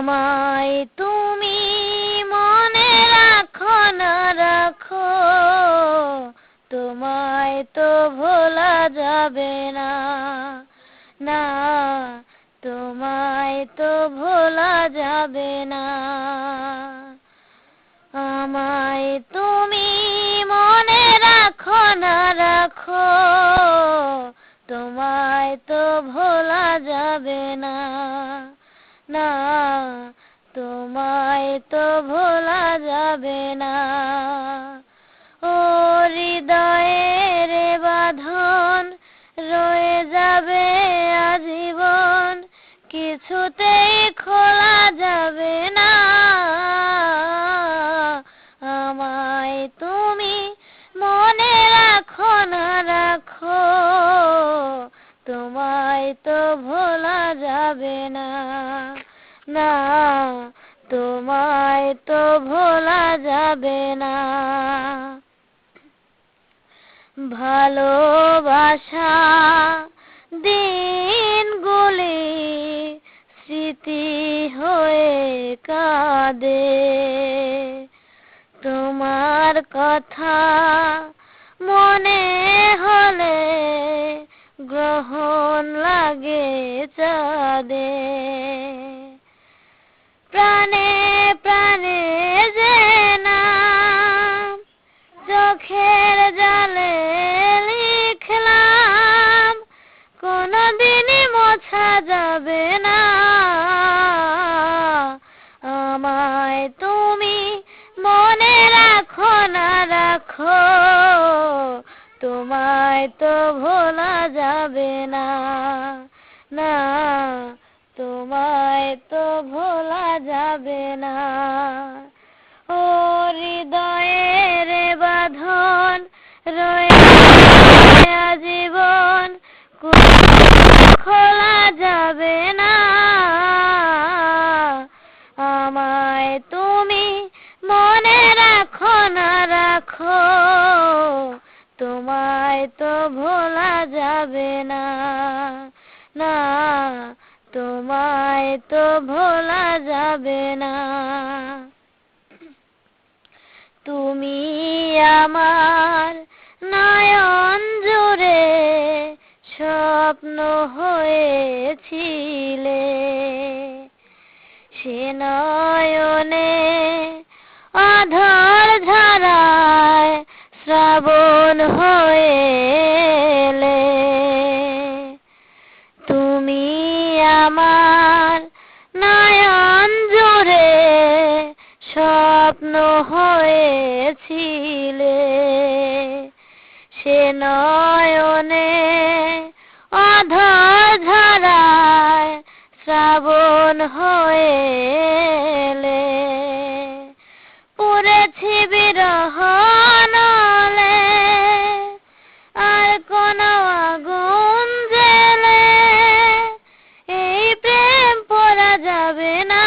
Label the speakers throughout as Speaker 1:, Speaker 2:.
Speaker 1: আমায় তুমি মনে রাখো না রাখো, তোমায় তো ভোলা যাবে না, না তোমায় তো ভোলা যাবে না। আমায় তুমি মনে রাখো না রাখো, তোমায় তো ভোলা যাবে না, না তোমায় তো ভোলা যাবে না। ও হৃদয়ের বাঁধন রয়ে যাবে আজীবন, কিছুতেই খোলা যাবে না। আমায় তুমি মনে রাখো না রাখো, তোমায় তো ভোলা যাবে না, না তোমায় তো ভোলা যাবে না। ভালোবাসা দিনগুলি স্মৃতি হয়ে কাঁদে, তোমার কথা মনে হলে গ্রহণ লাগে চাঁদে। প্রাণে প্রাণে যে নাম চোখের জলে লিখলাম, কোনদিনই মোছা যাবে না। আমায় তুমি মনে রাখো না রাখো, তোমায় তো ভোলা যাবে না, না তোমায় তো ভোলা যাবে না। ও হৃদয়ের বাঁধন রয়ে আজীবন, খোলা যাবে না। আমায় তুমি মনে রাখো না রাখো, তোমায় তো ভোলা যাবে না, না তোমায় তো ভোলা যাবে না। তুমি আমার নয়ন জুড়ে স্বপ্ন হয়েছিলে, সে নয়নে আধার ধারায় শ্রাবণ হয়ে এলে। তুমি আমার নয়ন জুড়ে স্বপ্ন হয়েছিলে, সে নয়নে আধার ধারায় শ্রাবণ হয়ে এলে। পড়েছি বিরহ নলে আর কোন আগুন জেলে, এই প্রেম পড়া যাবে না।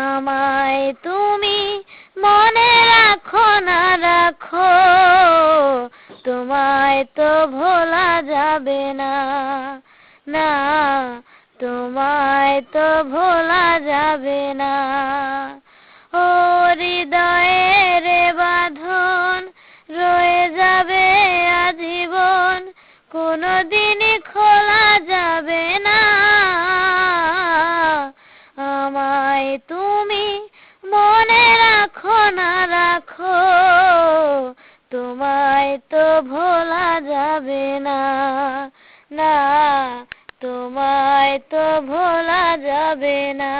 Speaker 1: আমায় তুমি মনে রাখো না রাখো, তোমায় তো ভোলা যাবে না, না তোমায় তো ভোলা যাবে না। ও হৃদয়ের বাঁধন রয়ে যাবে আজীবন, কোনদিনই খোলা যাবে না। আমায় তুমি মনে রাখো না রাখো, তোমায় তো ভোলা যাবে না, না তোমায় তো ভোলা যাবে না।